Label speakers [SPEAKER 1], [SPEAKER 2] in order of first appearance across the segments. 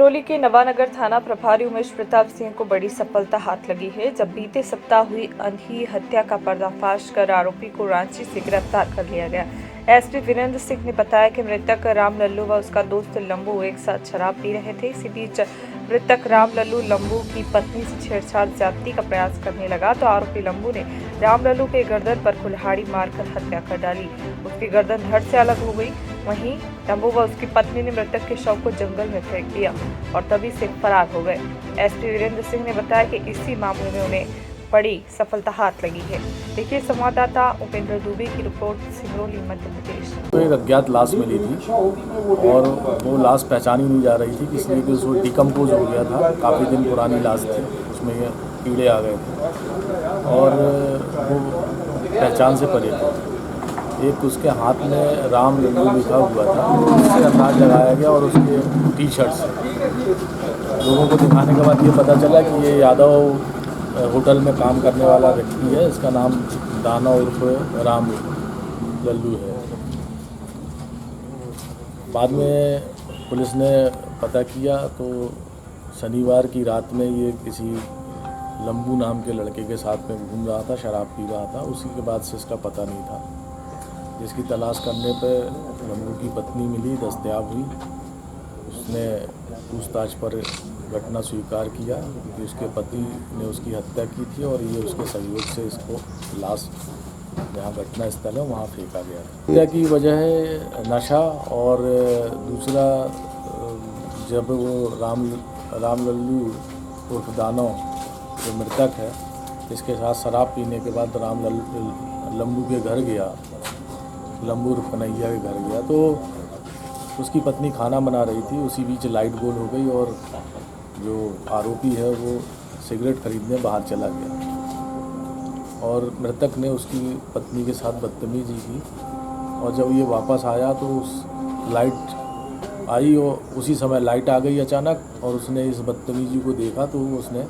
[SPEAKER 1] सिंगरौली के नवानगर थाना प्रभारी उमेश प्रताप सिंह को बड़ी सफलता हाथ लगी है जब बीते सप्ताह हुई अंधी हत्या का पर्दाफाश कर आरोपी को रांची से गिरफ्तार कर लिया गया। एसपी वीरेंद्र सिंह ने बताया कि मृतक राम लल्लू व उसका दोस्त लंबू एक साथ शराब पी रहे थे। इसी बीच मृतक राम लल्लू लंबू की पत्नी से छेड़छाड़ ज्यादती का प्रयास करने लगा तो आरोपी लंबू ने राम लल्लू के गर्दन पर कुल्हाड़ी मारकर हत्या कर डाली। उसकी गर्दन धड़ से अलग हो गई। वहीं लंबू व उसकी पत्नी ने मृतक के शव को जंगल में फेंक दिया और तभी से फरार हो गए। एसपी वीरेंद्र सिंह ने बताया कि इसी मामले में उन्हें बड़ी सफलता हाथ लगी है। देखिए संवाददाता उपेंद्र दुबे की रिपोर्ट, सिंगरौली, मध्य प्रदेश।
[SPEAKER 2] तो एक अज्ञात लाश मिली थी और वो लाश पहचानी नहीं जा रही थी, इसलिए कि उसको डिकम्पोज हो गया था। काफ़ी दिन पुरानी लाश थी, उसमें ये कीड़े आ गए थे और वो पहचान से परे थे। एक उसके हाथ में राम लल्लू लिखा हुआ था, उससे अंदाज लगाया गया और उसके टी शर्ट से लोगों को दिखाने के बाद ये पता चला कि ये यादव होटल में काम करने वाला व्यक्ति है। इसका नाम दाना उर्फ राम लल्लू है। बाद में पुलिस ने पता किया तो शनिवार की रात में ये किसी लंबू नाम के लड़के के साथ में घूम रहा था, शराब पी रहा था। उसी के बाद से इसका पता नहीं था, जिसकी तलाश करने पे लंबू की पत्नी मिली, दस्तयाब हुई। उसने पूछताछ पर घटना स्वीकार किया कि उसके पति ने उसकी हत्या की थी और ये उसके सहयोग से इसको लाश जहाँ घटना स्थल है वहाँ फेंका गया। हत्या की वजह है नशा और दूसरा जब वो राम लल्लू उर्फ दानो जो मृतक है, इसके साथ शराब पीने के बाद लंबू के घर गया, लंबू उर्फ कन्हैया के घर गया तो उसकी पत्नी खाना बना रही थी। उसी बीच लाइट गोल हो गई और जो आरोपी है वो सिगरेट खरीदने बाहर चला गया और मृतक ने उसकी पत्नी के साथ बदतमीजी की और जब ये वापस आया तो उस लाइट आई और उसी समय लाइट आ गई अचानक और उसने इस बदतमीजी को देखा तो उसने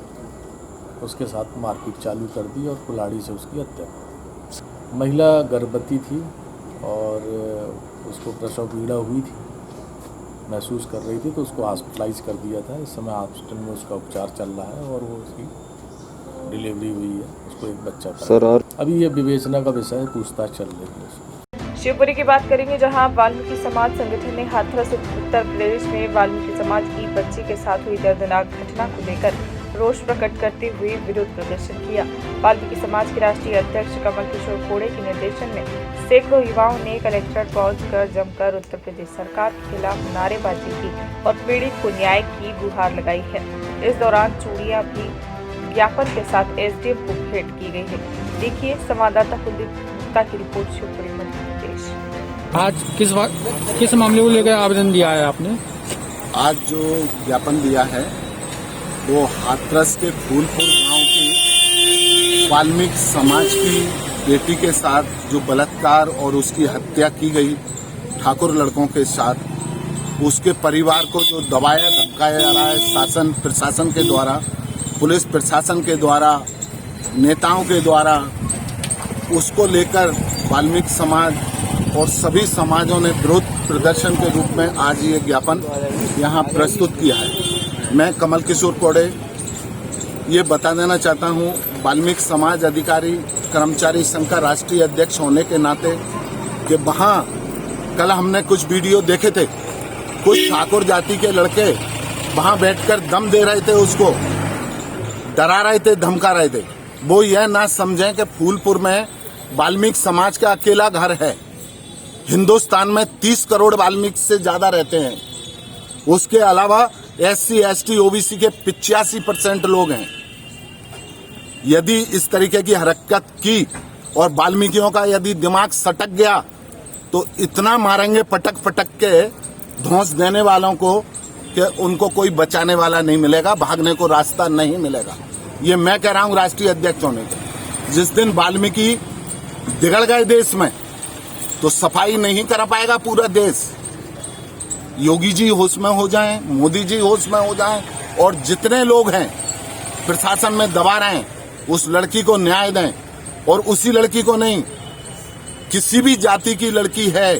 [SPEAKER 2] उसके साथ मारपीट चालू कर दी और कुल्हाड़ी से उसकी हत्या की। महिला गर्भवती थी और उसको प्रसव पीड़ा हुई थी, महसूस कर रही थी, तो उसको हॉस्पिटलाइज कर दिया था। इस समय हॉस्पिटल में उसका उपचार चल रहा है और वो उसकी डिलीवरी हुई है, उसको एक बच्चा था। और अभी ये विवेचना का विषय है, पूछताछ चल रही है उसकी।
[SPEAKER 1] शिवपुरी की बात करेंगे जहां वाल्मीकि समाज संगठन ने हाथरस उत्तर प्रदेश में वाल्मीकि समाज की बच्ची के साथ हुई दर्दनाक घटना को लेकर रोष प्रकट करते हुए विरोध प्रदर्शन किया। वाल्मीकि समाज के राष्ट्रीय अध्यक्ष कमल किशोर कोड़े के निर्देशन में सैकड़ों युवाओं ने कलेक्ट्रेट पहुंचकर जमकर उत्तर प्रदेश सरकार के खिलाफ नारेबाजी की और पीड़ित को न्याय की गुहार लगाई है। इस दौरान चूड़ियां भी ज्ञापन के साथ एसडीएम को भेंट की गई है। देखिए संवाददाता कुलदीप गुप्ता की रिपोर्ट, शिवपुरी, मध्य प्रदेश।
[SPEAKER 3] आज किस मामले को लेकर आवेदन दिया है आपने?
[SPEAKER 4] आज जो ज्ञापन दिया है वो हाथरस के फूलपुर गांव की वाल्मीकि समाज की बेटी के साथ जो बलात्कार और उसकी हत्या की गई ठाकुर लड़कों के साथ, उसके परिवार को जो दबाया धमकाया जा रहा है शासन प्रशासन के द्वारा, पुलिस प्रशासन के द्वारा, नेताओं के द्वारा, उसको लेकर वाल्मीकि समाज और सभी समाजों ने विरोध प्रदर्शन के रूप में आज ये ज्ञापन यहाँ प्रस्तुत किया है। मैं कमल किशोर कोड़े ये बता देना चाहता हूँ, वाल्मीकि समाज अधिकारी कर्मचारी संघ का राष्ट्रीय अध्यक्ष होने के नाते कि वहाँ कल हमने कुछ वीडियो देखे थे, कुछ ठाकुर जाति के लड़के वहाँ बैठकर दम दे रहे थे, उसको डरा रहे थे, धमका रहे थे। वो यह ना समझें कि फूलपुर में वाल्मीकि समाज का अकेला घर है। हिंदुस्तान में 30 करोड़ वाल्मीकि से ज्यादा रहते हैं। उसके अलावा SC, ST, OBC के 85% लोग हैं। यदि इस तरीके की हरकत की और वाल्मीकियों का यदि दिमाग सटक गया तो इतना मारेंगे पटक पटक के धौंस देने वालों को कि उनको कोई बचाने वाला नहीं मिलेगा, भागने को रास्ता नहीं मिलेगा। ये मैं कह रहा हूँ राष्ट्रीय अध्यक्ष होने के। जिस दिन वाल्मीकि बिगड़ गए देश में तो सफाई नहीं कर पाएगा पूरा देश। योगी जी होश में हो जाएं, मोदी जी होश में हो जाएं और जितने लोग हैं प्रशासन में दबा रहे हैं उस लड़की को न्याय दें। और उसी लड़की को नहीं, किसी भी जाति की लड़की है,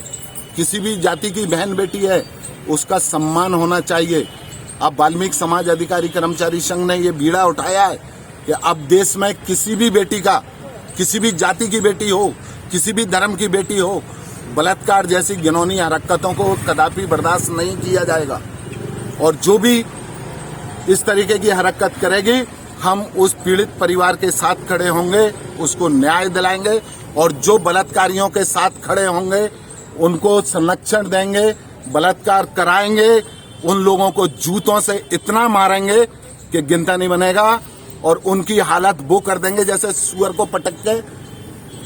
[SPEAKER 4] किसी भी जाति की बहन बेटी है, उसका सम्मान होना चाहिए। अब वाल्मीकि समाज अधिकारी कर्मचारी संघ ने ये बीड़ा उठाया है कि अब देश में किसी भी बेटी का, किसी भी जाति की बेटी हो, किसी भी धर्म की बेटी हो, बलात्कार जैसी घिनौनी हरकतों को कदापि बर्दाश्त नहीं किया जाएगा। और जो भी इस तरीके की हरकत करेगी, हम उस पीड़ित परिवार के साथ खड़े होंगे, उसको न्याय दिलाएंगे, और जो बलात्कारियों के साथ खड़े होंगे उनको संरक्षण देंगे, बलात्कार कराएंगे, उन लोगों को जूतों से इतना मारेंगे कि गिनता नहीं बनेगा, और उनकी हालत वो कर देंगे जैसे सुअर को पटक के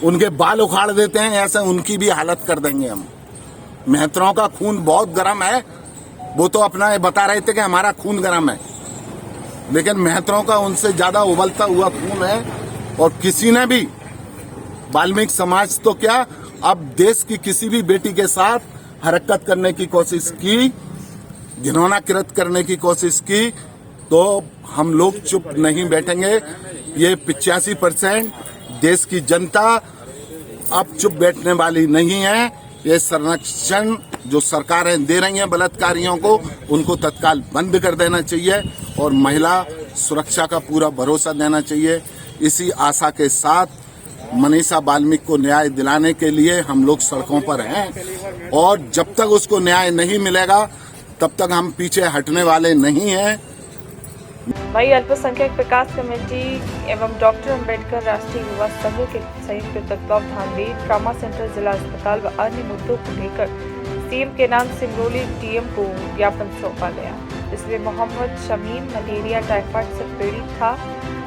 [SPEAKER 4] उनके बाल उखाड़ देते हैं, ऐसे उनकी भी हालत कर देंगे हम। मेहतरों का खून बहुत गर्म है, वो तो अपना बता रहे थे कि हमारा खून गर्म है, लेकिन मेहतरों का उनसे ज्यादा उबलता हुआ खून है। और किसी ने भी, वाल्मीकि समाज तो क्या, अब देश की किसी भी बेटी के साथ हरकत करने की कोशिश की, घिनौना कृत करने की कोशिश की, तो हम लोग चुप नहीं बैठेंगे। ये 85% देश की जनता अब चुप बैठने वाली नहीं है। ये संरक्षण जो सरकारें दे रही हैं बलात्कारियों को, उनको तत्काल बंद कर देना चाहिए और महिला सुरक्षा का पूरा भरोसा देना चाहिए। इसी आशा के साथ मनीषा वाल्मीकि को न्याय दिलाने के लिए हम लोग सड़कों पर हैं, और जब तक उसको न्याय नहीं मिलेगा तब तक हम पीछे हटने वाले नहीं हैं।
[SPEAKER 1] वहीं अल्पसंख्यक विकास कमेटी एवं डॉक्टर अंबेडकर राष्ट्रीय युवा संघ के संयुक्त तत्वावधान में ट्रॉमा सेंटर, जिला अस्पताल व अन्य मुद्दों को लेकर सीएम के नाम सिंगरौली डीएम को ज्ञापन सौंपा गया। इसमें मोहम्मद शमीम मलेरिया टाइफाइड से पीड़ित था,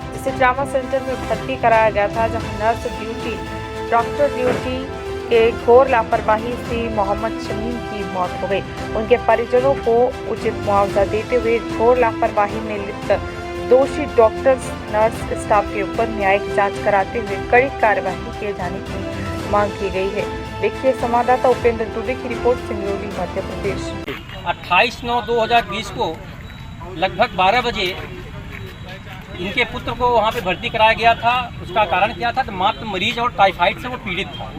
[SPEAKER 1] जिसे ट्रॉमा सेंटर में भर्ती कराया गया था, जहां नर्स ड्यूटी, डॉक्टर ड्यूटी के घोर लापरवाही से मोहम्मद शमीम की मौत हो गई। उनके परिजनों को उचित मुआवजा देते हुए घोर लापरवाही में लिप्त दोषी डॉक्टर्स, नर्स स्टाफ के ऊपर न्यायिक जांच कराते हुए कड़ी कार्रवाई किए जाने की मांग की गई है। देखिए संवाददाता उपेंद्र दुबे की रिपोर्ट, सिंगरौली, मध्य प्रदेश।
[SPEAKER 5] 28/9/2020 को लगभग 12 बजे इनके पुत्र को वहाँ पे भर्ती कराया गया था। उसका कारण क्या था? तो मात्र मरीज और टाइफाइड से वो पीड़ित था।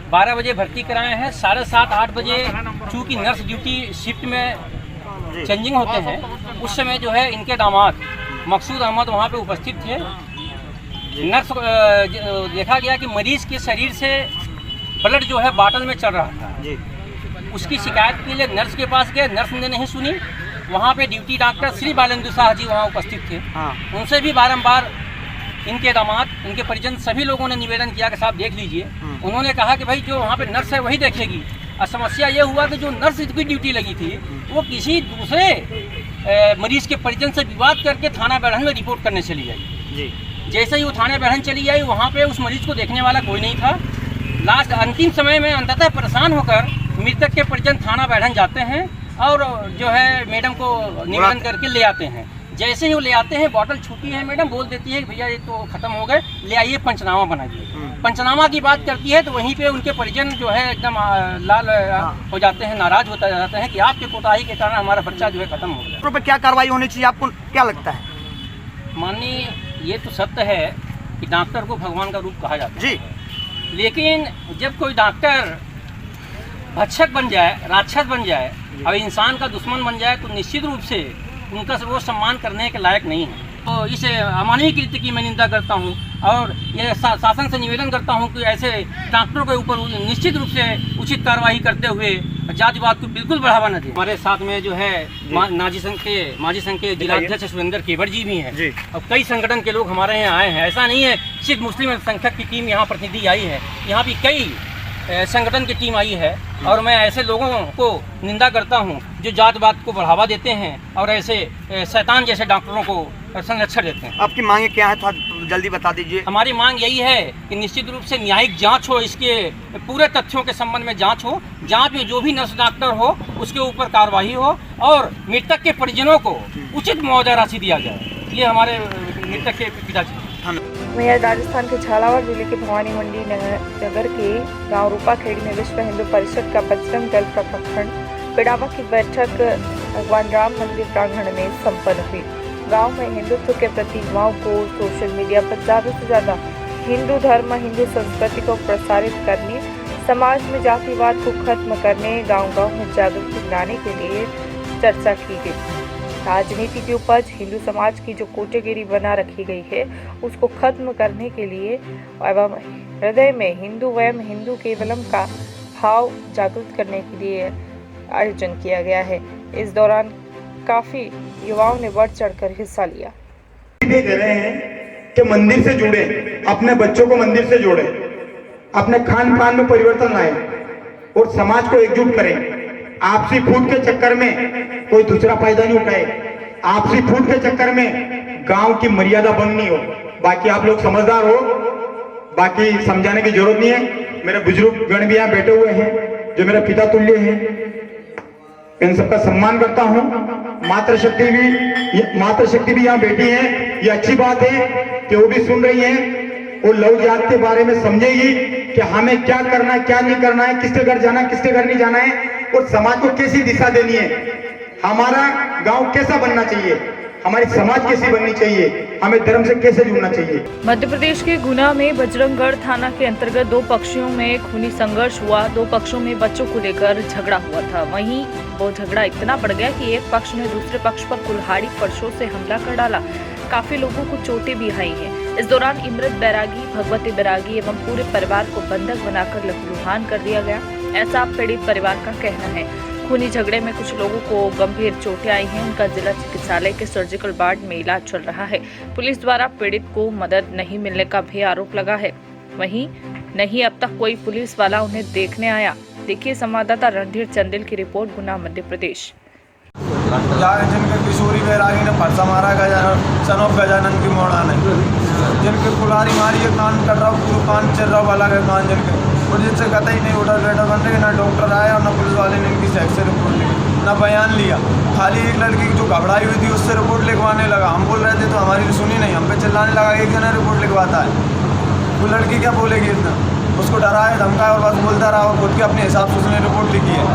[SPEAKER 5] 12 बजे भर्ती कराए हैं। 7:30-8 बजे चूँकि नर्स ड्यूटी शिफ्ट में चेंजिंग होते हैं, उस समय जो है इनके दामाद मकसूद अहमद वहाँ पे उपस्थित थे। नर्स देखा गया कि मरीज के शरीर से ब्लड जो है बाटल में चल रहा था। उसकी शिकायत के लिए नर्स के पास गए, नर्स ने नहीं सुनी। वहाँ पे ड्यूटी डॉक्टर श्री बालेंद्र शाह जी वहाँ उपस्थित थे। उनसे भी बारंबार इनके दामाद, इनके परिजन सभी लोगों ने निवेदन किया कि साहब देख लीजिए। उन्होंने कहा कि भाई जो वहाँ पे नर्स है वही देखेगी। और समस्या ये हुआ कि जो नर्स की ड्यूटी लगी थी वो किसी दूसरे मरीज के परिजन से विवाद करके थाना बेढ़न में रिपोर्ट करने चली आई। जैसे ही वो थाने बेढ़न चली आई, वहाँ पे उस मरीज को देखने वाला कोई नहीं था। लास्ट अंतिम समय में अंततः परेशान होकर मृतक के परिजन थाना बेढ़न जाते हैं और जो है मैडम को निवेदन करके ले आते हैं। जैसे ही वो ले आते हैं, बोतल छूटी है, मैडम बोल देती है भैया ये तो खत्म हो गए, ले आइए पंचनामा बनाइए। पंचनामा की बात करती है तो वहीं पे उनके परिजन जो है एकदम लाल हो जाते हैं, नाराज होता जाते हैं कि आपके कोताही के कारण हमारा बच्चा जो है खत्म हो गया।
[SPEAKER 6] पर क्या कार्रवाई होनी चाहिए, आपको क्या लगता है?
[SPEAKER 5] माननीय, ये तो सत्य है कि डॉक्टर को भगवान का रूप कहा जाता है, लेकिन जब कोई डॉक्टर भक्षक बन जाए, राक्षस बन जाए और इंसान का दुश्मन बन जाए तो निश्चित रूप से उनका वो सम्मान करने के लायक नहीं है। तो इस अमानवीय कृत्य की मैं निंदा करता हूँ और ये शासन से निवेदन करता हूँ कि ऐसे डॉक्टरों के ऊपर निश्चित रूप से उचित कार्रवाई करते हुए जातिवाद को बिल्कुल बढ़ावा न दें। हमारे साथ में जो है माजी संघ के जिलाध्यक्ष सुरेंद्र केवट जी भी हैं और कई संगठन के लोग हमारे यहाँ आए हैं। ऐसा नहीं है सिर्फ मुस्लिम अल्पसंख्यक की टीम यहाँ प्रतिनिधि आई है, यहाँ भी कई संगठन की टीम आई है। और मैं ऐसे लोगों को निंदा करता हूं जो जातवाद को बढ़ावा देते हैं और ऐसे शैतान जैसे डॉक्टरों को संरक्षण देते हैं।
[SPEAKER 6] आपकी मांगे क्या है, थोड़ा जल्दी बता दीजिए।
[SPEAKER 5] हमारी मांग यही है कि निश्चित रूप से न्यायिक जांच हो, इसके पूरे तथ्यों के संबंध में जांच हो। जांच में जो भी नर्स डॉक्टर हो उसके ऊपर कार्रवाई हो और मृतक के परिजनों को उचित मुआवजा राशि दिया जाए। ये हमारे मृतक के पिताजी।
[SPEAKER 1] वहीं राजस्थान के झालावाड़ जिले के भवानी मंडी नगर के गांव रूपाखेड़ी में विश्व हिंदू परिषद का बजरंग दल प्रखंड पिड़ावा की बैठक भगवान राम मंदिर प्रांगण में संपन्न हुई। गांव में हिंदुत्व के प्रति युवाओं को सोशल मीडिया पर ज़्यादा से ज़्यादा हिंदू धर्म, हिंदू संस्कृति को प्रसारित करने, समाज में जातिवाद को खत्म करने, गांव-गांव में जागरूकता लाने के लिए चर्चा की गई। राजनीति की उपज हिंदू समाज की जो कोटेगिरी बना रखी गई है उसको खत्म करने के लिए एवं हृदय में हिंदू वयम हिंदू केवलम का भाव जागृत करने के लिए आयोजन किया गया है। इस दौरान काफी युवाओं ने बढ़ चढ़कर हिस्सा लिया।
[SPEAKER 7] दे रहे हैं कि मंदिर से जुड़े, अपने बच्चों को मंदिर से जोड़े, अपने खान पान में परिवर्तन लाए और समाज को एकजुट करें। आपसी फूट के चक्कर में कोई दूसरा फायदा नहीं उठाए। आपसी फूट के चक्कर में गांव की मर्यादा भंग नहीं हो। बाकी आप लोग समझदार हो, बाकी समझाने की जरूरत नहीं है। मेरे बुजुर्ग गण भी यहाँ बैठे हुए हैं जो मेरा पिता तुल्य है, इन सबका सम्मान करता हूँ। मातृशक्ति भी यहाँ बैठी है, ये अच्छी बात है कि वो भी सुन रही है। वो लव जिहाद के बारे में समझेगी कि हमें क्या करना है, क्या नहीं करना है, किसके घर जाना है, किसके घर नहीं जाना है और समाज को कैसी दिशा देनी है। हमारा गांव कैसा बनना चाहिए, हमारी समाज कैसी बननी चाहिए, हमें धर्म से कैसे जुड़ना चाहिए।
[SPEAKER 1] मध्य प्रदेश के गुना में बजरंगगढ़ थाना के अंतर्गत दो पक्षों में खूनी संघर्ष हुआ। दो पक्षों में बच्चों को लेकर झगड़ा हुआ था। वहीं वो झगड़ा इतना बढ़ गया कि एक पक्ष ने दूसरे पक्ष पर कुल्हाड़ी फरसों से हमला कर डाला। काफी लोगों को चोटें भी आई हैं। इस दौरान इमरत बैरागी, भगवती बैरागी एवं पूरे परिवार को बंधक बनाकर लहूलुहान कर दिया गया, ऐसा पीड़ित परिवार का कहना है। खूनी झगड़े में कुछ लोगों को गंभीर चोटें आई हैं। उनका जिला चिकित्सालय के सर्जिकल वार्ड में इलाज चल रहा है। पुलिस द्वारा पीड़ित को मदद नहीं मिलने का भी आरोप लगा है। वहीं नहीं अब तक कोई पुलिस वाला उन्हें देखने आया। देखिए संवाददाता रणधीर चंदेल की रिपोर्ट, गुना मध्य प्रदेश।
[SPEAKER 8] जिनके किशोरी बैरागी ने फरसा मारा सनोफ गजानन की मोड़ा ने, जिनके कुल्हाड़ी मारी है, कान कर रहा पूरा कान चल रहा वाला है कान जिनके, और जिनसे कहता ही नहीं उठा बैठा बन रहे, ना डॉक्टर आया और ना पुलिस वाले ने इनकी सेक्स से रिपोर्ट ली, ना बयान लिया। खाली एक लड़की की जो घबराई हुई थी उससे रिपोर्ट लिखवाने लगा। हम बोल रहे थे तो हमारी सुनी नहीं, हम पे चिल्लाने लगा एक जना रिपोर्ट लिखवाता है। वो लड़की क्या बोलेगी इतना, उसको डराया धमकाया और बस बोलता रहा और खुद के अपने हिसाब से उसने रिपोर्ट लिखी है।